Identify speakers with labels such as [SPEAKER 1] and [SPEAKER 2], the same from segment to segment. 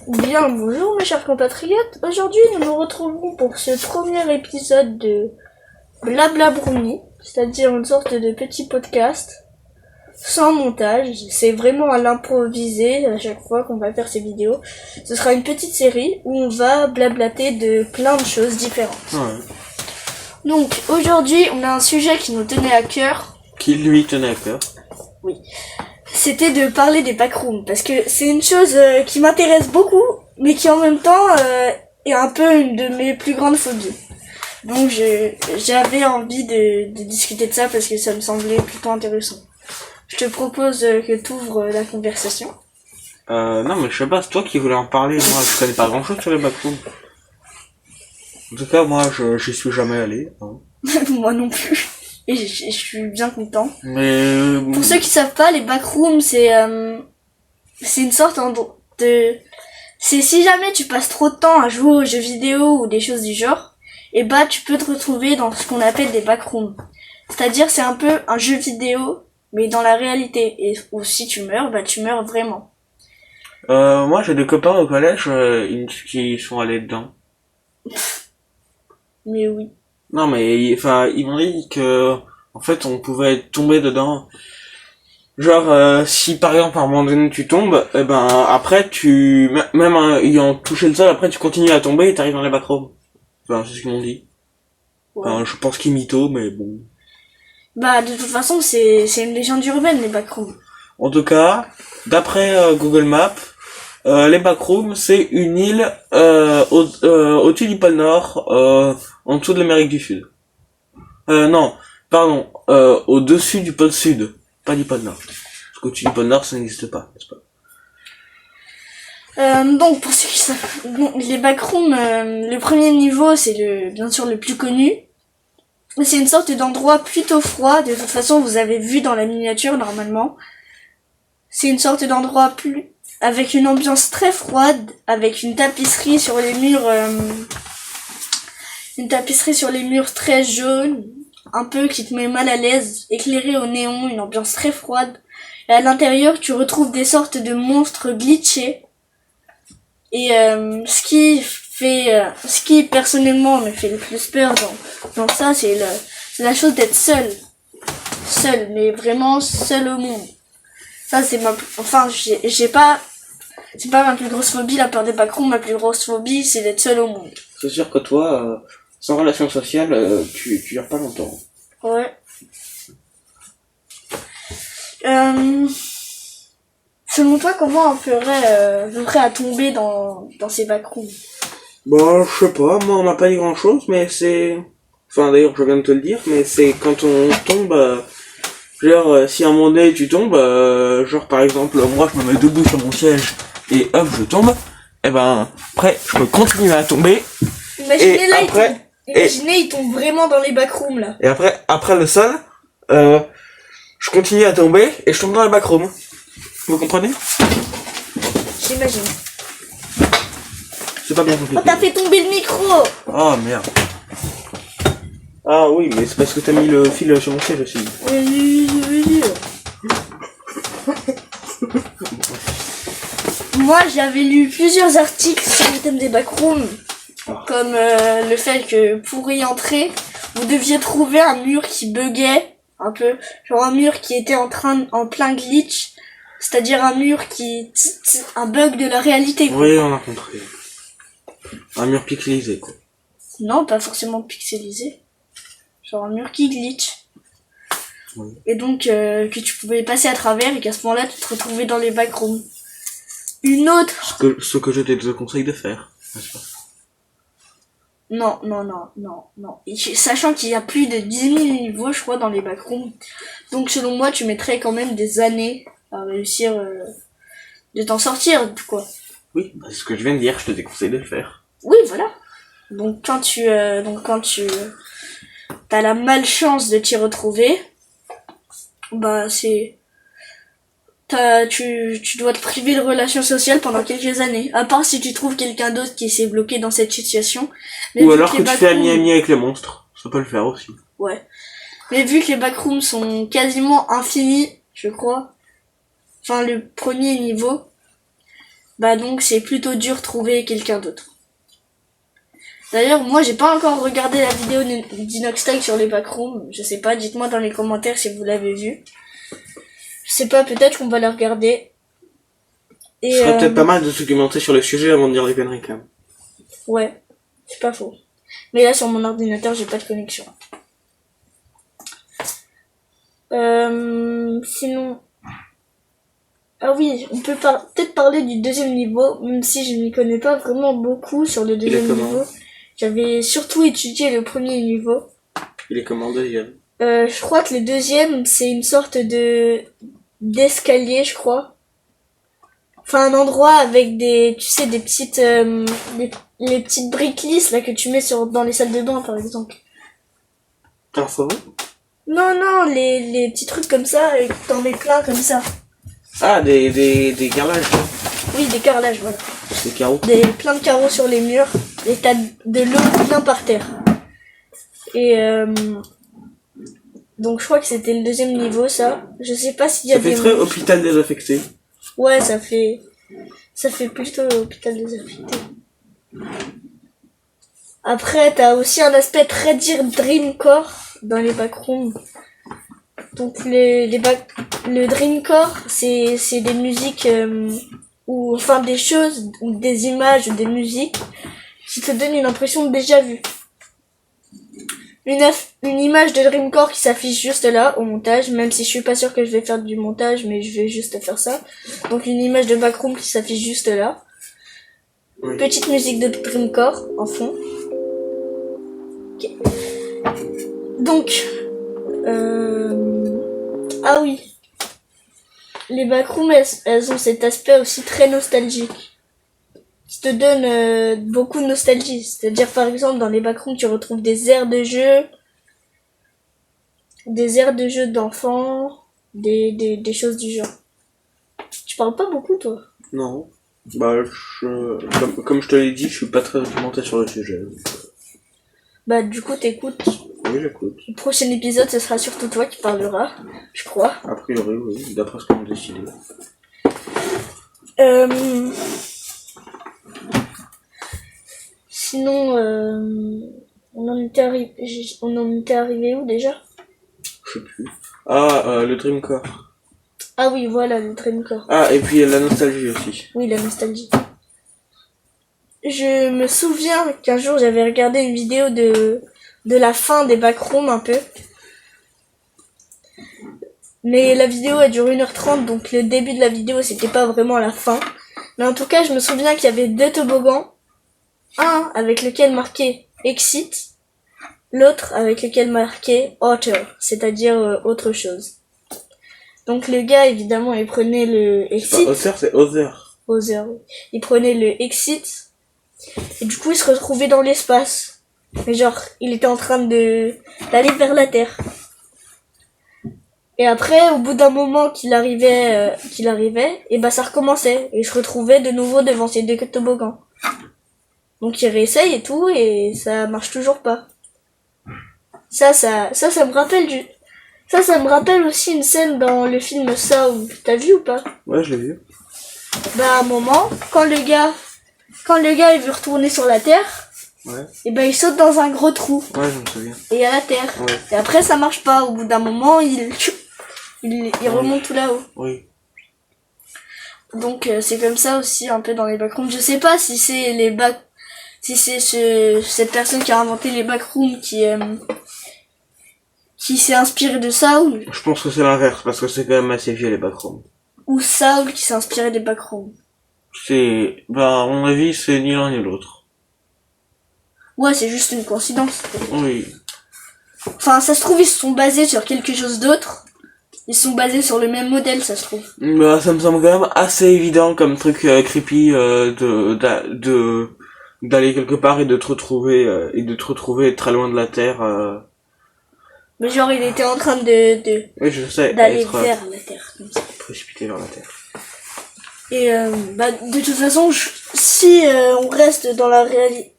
[SPEAKER 1] Bien, bonjour mes chers compatriotes. Aujourd'hui, nous nous retrouvons pour ce premier épisode de Blabla Brownie, c'est-à-dire une sorte de petit podcast sans montage. C'est vraiment à l'improvisé à chaque fois qu'on va faire ces vidéos. Ce sera une petite série où on va blablater de plein de choses différentes.
[SPEAKER 2] Ouais.
[SPEAKER 1] Donc, aujourd'hui, on a un sujet qui nous tenait à cœur.
[SPEAKER 2] Qui lui tenait à cœur.
[SPEAKER 1] Oui. C'était de parler des backrooms, parce que c'est une chose qui m'intéresse beaucoup, mais qui en même temps est un peu une de mes plus grandes phobies. Donc j'avais envie de discuter de ça parce que ça me semblait plutôt intéressant. Je te propose que tu ouvres la conversation.
[SPEAKER 2] Non mais je sais pas, c'est toi qui voulais en parler, moi je connais pas grand chose sur les backrooms. En tout cas moi j'y suis jamais allé. Hein.
[SPEAKER 1] Moi non plus. Et je suis bien content.
[SPEAKER 2] Mais...
[SPEAKER 1] Pour ceux qui savent pas, les backrooms, c'est une sorte de... C'est si jamais tu passes trop de temps à jouer aux jeux vidéo ou des choses du genre, et bah tu peux te retrouver dans ce qu'on appelle des backrooms. C'est-à-dire c'est un peu un jeu vidéo, mais dans la réalité. Et ou si tu meurs, bah tu meurs vraiment.
[SPEAKER 2] moi j'ai des copains au collège qui sont allés dedans.
[SPEAKER 1] Mais oui.
[SPEAKER 2] Non mais ils m'ont dit que en fait on pouvait tomber dedans. Genre si par exemple à un moment donné tu tombes, et ben après même ayant touché le sol, après tu continues à tomber et t'arrives dans les backrooms. Enfin c'est ce qu'ils m'ont dit.
[SPEAKER 1] Ouais.
[SPEAKER 2] Enfin, je pense qu'ils mytho mais bon.
[SPEAKER 1] Bah de toute façon c'est une légende urbaine les backrooms.
[SPEAKER 2] En tout cas, d'après Google Maps, les backrooms, c'est une île au-dessus du pôle Nord, en dessous de l'Amérique du Sud. Non, pardon, au-dessus du pôle Sud, pas du pôle Nord. Parce qu'au-dessus du pôle Nord, ça n'existe pas, n'est-ce pas?
[SPEAKER 1] Donc pour ceux qui savent, bon, les backrooms, le premier niveau c'est bien sûr le plus connu. C'est une sorte d'endroit plutôt froid. De toute façon, vous avez vu dans la miniature normalement. C'est une sorte d'endroit avec une ambiance très froide, avec une tapisserie sur les murs, très jaune, un peu qui te met mal à l'aise, éclairé au néon, une ambiance très froide. Et à l'intérieur, tu retrouves des sortes de monstres glitchés. Et ce qui personnellement me fait le plus peur dans ça, c'est la chose d'être seul, mais vraiment seul au monde. Ça c'est c'est pas ma plus grosse phobie, la peur des backrooms. Ma plus grosse phobie c'est d'être seul au monde.
[SPEAKER 2] C'est sûr que toi, sans relation sociale, tu dures pas longtemps.
[SPEAKER 1] Ouais. Selon toi, comment on ferait à tomber dans ces backrooms?
[SPEAKER 2] Bon, je sais pas, moi on m'a pas dit grand chose, mais c'est... Enfin d'ailleurs je viens de te le dire, mais c'est quand on tombe... Genre si à un moment donné tu tombes, genre par exemple moi je me mets debout sur mon siège et hop je tombe, et ben après je peux continuer à tomber.
[SPEAKER 1] Imaginez
[SPEAKER 2] et
[SPEAKER 1] là,
[SPEAKER 2] après,
[SPEAKER 1] il tombe vraiment dans les backrooms là.
[SPEAKER 2] Et après le sol, je continue à tomber et je tombe dans le backroom. Vous comprenez?
[SPEAKER 1] J'imagine.
[SPEAKER 2] C'est pas bien compliqué.
[SPEAKER 1] Oh, t'as fait tomber le micro!
[SPEAKER 2] Oh merde. Ah oui, mais c'est parce que t'as mis le fil sur mon siège aussi.
[SPEAKER 1] Oui. Moi, j'avais lu plusieurs articles sur le thème des backrooms, comme le fait que pour y entrer, vous deviez trouver un mur qui buguait un peu, genre un mur qui était en plein glitch, c'est-à-dire un mur un bug de la réalité. Quoi.
[SPEAKER 2] Oui, on a compris. Un mur pixelisé, quoi.
[SPEAKER 1] Non, pas forcément pixelisé. Genre un mur qui glitch. Oui. Et donc que tu pouvais passer à travers et qu'à ce moment-là tu te retrouvais dans les backrooms. Une autre...
[SPEAKER 2] Ce que je te conseille de faire, n'est-ce pas?
[SPEAKER 1] Non. Et sachant qu'il y a plus de 10 000 niveaux, je crois, dans les backrooms. Donc selon moi, tu mettrais quand même des années à réussir de t'en sortir, quoi.
[SPEAKER 2] Oui, bah, c'est ce que je viens de dire, je te déconseille de le faire.
[SPEAKER 1] Oui, voilà. Donc quand tu t'as la malchance de t'y retrouver, bah tu dois te priver de relations sociales pendant quelques années. À part si tu trouves quelqu'un d'autre qui s'est bloqué dans cette situation. Mais
[SPEAKER 2] ou alors que tu fais ami avec les monstres. Ça peut le faire aussi.
[SPEAKER 1] Ouais. Mais vu que les backrooms sont quasiment infinis, je crois. Enfin, le premier niveau. Bah donc c'est plutôt dur de trouver quelqu'un d'autre. D'ailleurs, moi j'ai pas encore regardé la vidéo d'Inoxtag sur les backrooms. Je sais pas, dites-moi dans les commentaires si vous l'avez vue. Je sais pas, peut-être qu'on va la regarder. Et
[SPEAKER 2] Ce serait peut-être pas mal de se documenter sur le sujet avant de dire des conneries quand même.
[SPEAKER 1] ouais, c'est pas faux. Mais là sur mon ordinateur j'ai pas de connexion. Sinon... Ah oui, on peut peut-être parler du deuxième niveau, même si je m'y connais pas vraiment beaucoup sur le deuxième niveau. J'avais surtout étudié le premier niveau.
[SPEAKER 2] Il est comment le deuxième?
[SPEAKER 1] Je crois que le deuxième, c'est une sorte d'escalier, je crois. Enfin, un endroit avec des, tu sais, des petites, les petites briques lisses, là, que tu mets dans les salles de bain, par exemple.
[SPEAKER 2] Un faux?
[SPEAKER 1] Non, les petits trucs comme ça, et t'en mets plein comme ça.
[SPEAKER 2] Ah, des carrelages.
[SPEAKER 1] Oui, des carrelages, voilà.
[SPEAKER 2] Des carreaux.
[SPEAKER 1] Plein de carreaux sur les murs, et t'as de l'eau plein par terre. Et donc je crois que c'était le deuxième niveau, ça. Je sais pas s'il y a
[SPEAKER 2] des... Ça fait très hôpital désaffecté.
[SPEAKER 1] Ouais, ça fait plutôt hôpital désaffecté. Après, t'as aussi un aspect très dreamcore dans les backrooms. Donc le dreamcore, c'est des musiques ou enfin des choses ou des images ou des musiques qui te donnent une impression de déjà vu. Une image de dreamcore qui s'affiche juste là au montage, même si je suis pas sûre que je vais faire du montage, mais je vais juste faire ça. Donc une image de backroom qui s'affiche juste là. Oui. Petite musique de dreamcore en fond. Okay. Donc ah oui, les backrooms elles ont cet aspect aussi très nostalgique qui te donne beaucoup de nostalgie. C'est-à-dire par exemple dans les backrooms tu retrouves des aires de jeu d'enfants, des choses du genre. Tu parles pas beaucoup toi?
[SPEAKER 2] Non. Bah comme je te l'ai dit, je suis pas très documenté sur le sujet.
[SPEAKER 1] Bah du coup t'écoutes.
[SPEAKER 2] Oui, j'écoute.
[SPEAKER 1] Le prochain épisode ce sera surtout toi qui parleras, je crois.
[SPEAKER 2] A priori oui, d'après ce qu'on a décidé.
[SPEAKER 1] Sinon on en était arrivé où déjà?
[SPEAKER 2] Je sais plus. Ah, le dreamcore.
[SPEAKER 1] Ah oui, voilà, le dreamcore.
[SPEAKER 2] Ah, et puis la nostalgie aussi.
[SPEAKER 1] Oui, la nostalgie. Je me souviens qu'un jour j'avais regardé une vidéo de la fin des backrooms un peu. Mais la vidéo elle dure 1h30, donc le début de la vidéo c'était pas vraiment la fin. Mais en tout cas, je me souviens qu'il y avait 2 toboggans. Un avec lequel marqué Exit, l'autre avec lequel marqué Other, c'est-à-dire autre chose. Donc le gars, évidemment, il prenait le Exit.
[SPEAKER 2] Other, c'est Other.
[SPEAKER 1] Other, oui. Il prenait le Exit. Et du coup, il se retrouvait dans l'espace. Mais genre, il était en train d'aller vers la Terre. Et après, au bout d'un moment qu'il arrivait, et bah ça recommençait. Et il se retrouvait de nouveau devant ces 2 toboggans. Donc il réessaye et tout, et ça marche toujours pas. Ça me rappelle ça me rappelle aussi une scène dans le film Saw. T'as vu ou pas?
[SPEAKER 2] Ouais, je l'ai vu.
[SPEAKER 1] Bah à un moment, quand le gars il veut retourner sur la Terre,
[SPEAKER 2] ouais.
[SPEAKER 1] Et ben il saute dans un gros trou.
[SPEAKER 2] Ouais, je me souviens.
[SPEAKER 1] Et il y a la Terre.
[SPEAKER 2] Ouais.
[SPEAKER 1] Et après ça marche pas. Au bout d'un moment, il remonte tout là-haut.
[SPEAKER 2] Oui.
[SPEAKER 1] Donc c'est comme ça aussi un peu dans les backrooms. Je sais pas si c'est cette personne qui a inventé les backrooms qui s'est inspiré de Saul.
[SPEAKER 2] Je pense que c'est l'inverse, parce que c'est quand même assez vieux les backrooms.
[SPEAKER 1] Ou Saul qui s'est inspiré des backrooms.
[SPEAKER 2] À mon avis, c'est ni l'un ni l'autre.
[SPEAKER 1] Ouais, c'est juste une coïncidence.
[SPEAKER 2] Oui.
[SPEAKER 1] Enfin, ça se trouve, ils se sont basés sur quelque chose d'autre. Ils sont basés sur le même modèle, ça se trouve.
[SPEAKER 2] Bah, ça me semble quand même assez évident comme truc creepy d'aller quelque part et de te retrouver très loin de la Terre.
[SPEAKER 1] Mais genre, il était en train de
[SPEAKER 2] oui, je sais,
[SPEAKER 1] d'aller vers la Terre, comme ça.
[SPEAKER 2] Précipité vers la Terre.
[SPEAKER 1] Et bah, de toute façon, si on reste dans la réalité,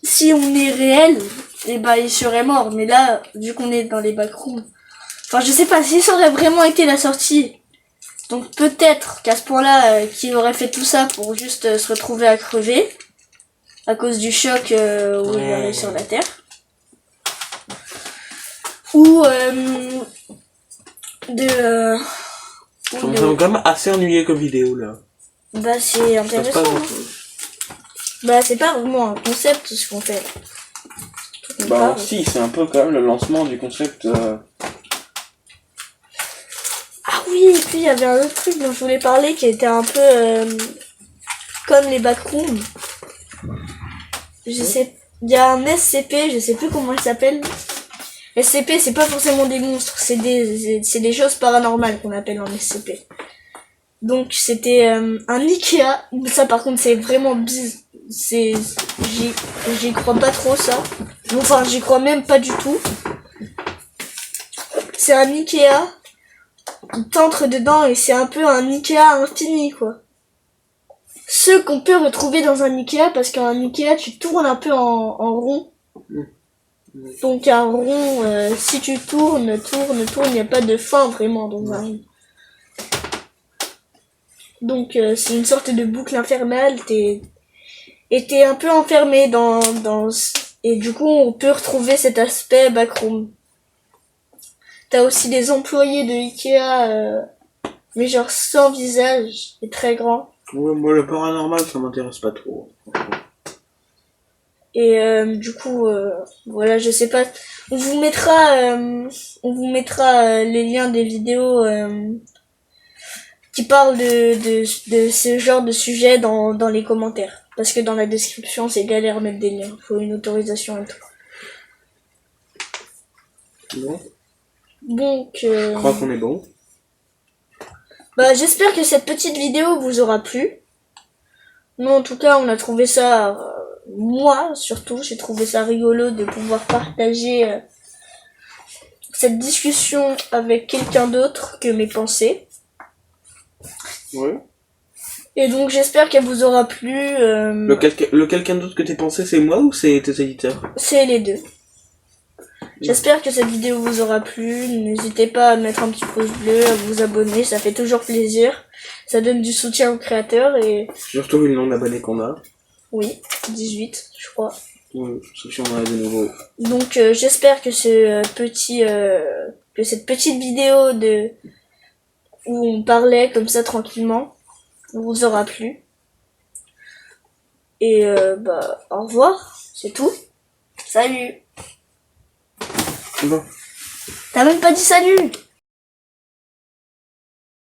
[SPEAKER 1] si on est réel, et bah il serait mort. Mais là, vu qu'on est dans les backrooms, enfin je sais pas si ça aurait vraiment été la sortie Donc peut-être qu'à ce point-là, qu'il aurait fait tout ça pour juste se retrouver à crever à cause du choc où il arrive sur la Terre. Ou
[SPEAKER 2] Ça me semble quand même assez ennuyé comme vidéo là.
[SPEAKER 1] Bah c'est
[SPEAKER 2] Ça se passe
[SPEAKER 1] intéressant.
[SPEAKER 2] pas
[SPEAKER 1] Hein.
[SPEAKER 2] grand-chose.
[SPEAKER 1] Bah c'est pas vraiment un concept ce qu'on fait. On
[SPEAKER 2] Bah
[SPEAKER 1] parle.
[SPEAKER 2] si, c'est un peu quand même le lancement du concept.
[SPEAKER 1] Ah oui, et puis il y avait un autre truc dont je voulais parler qui était un peu comme les backrooms. Je sais, il y a un SCP, je sais plus comment il s'appelle. SCP, c'est pas forcément des monstres, c'est des choses paranormales qu'on appelle en SCP. Donc c'était un Ikea. Ça par contre c'est vraiment j'y crois pas trop ça. Enfin j'y crois même pas du tout. C'est un Ikea. T'entres dedans et c'est un peu un Ikea infini quoi. Ceux qu'on peut retrouver dans un Ikea parce qu'un Ikea tu tournes un peu en rond. Donc un rond, si tu tournes, il n'y a pas de fin vraiment dans un rond. Donc c'est une sorte de boucle infernale, t'es un peu enfermé et du coup on peut retrouver cet aspect backroom. T'as aussi des employés de Ikea, mais genre sans visage et très grand.
[SPEAKER 2] Ouais, moi le paranormal ça m'intéresse pas trop.
[SPEAKER 1] Et du coup, voilà, je sais pas. On vous mettra les liens des vidéos qui parlent de ce genre de sujet dans les commentaires. Parce que dans la description, c'est galère à mettre des liens. Faut une autorisation et tout.
[SPEAKER 2] Bon,
[SPEAKER 1] Donc,
[SPEAKER 2] je crois qu'on est bon.
[SPEAKER 1] bah, j'espère que cette petite vidéo vous aura plu. Nous, en tout cas, on a trouvé ça, moi surtout, j'ai trouvé ça rigolo de pouvoir partager cette discussion avec quelqu'un d'autre que mes pensées.
[SPEAKER 2] Ouais.
[SPEAKER 1] Et donc, j'espère qu'elle vous aura plu.
[SPEAKER 2] Le quelqu'un d'autre que t'es pensé, c'est moi ou c'est tes éditeurs?
[SPEAKER 1] C'est les deux. J'espère que cette vidéo vous aura plu. N'hésitez pas à mettre un petit pouce bleu, à vous abonner, ça fait toujours plaisir. Ça donne du soutien aux créateurs et...
[SPEAKER 2] Surtout vu le nombre d'abonnés qu'on a.
[SPEAKER 1] Oui, 18, je crois.
[SPEAKER 2] Ouais, sauf si on en a de nouveaux.
[SPEAKER 1] Donc j'espère que cette petite vidéo où on parlait comme ça tranquillement vous aura plu. Et bah au revoir, c'est tout. Salut.
[SPEAKER 2] Bon.
[SPEAKER 1] T'as même pas dit salut.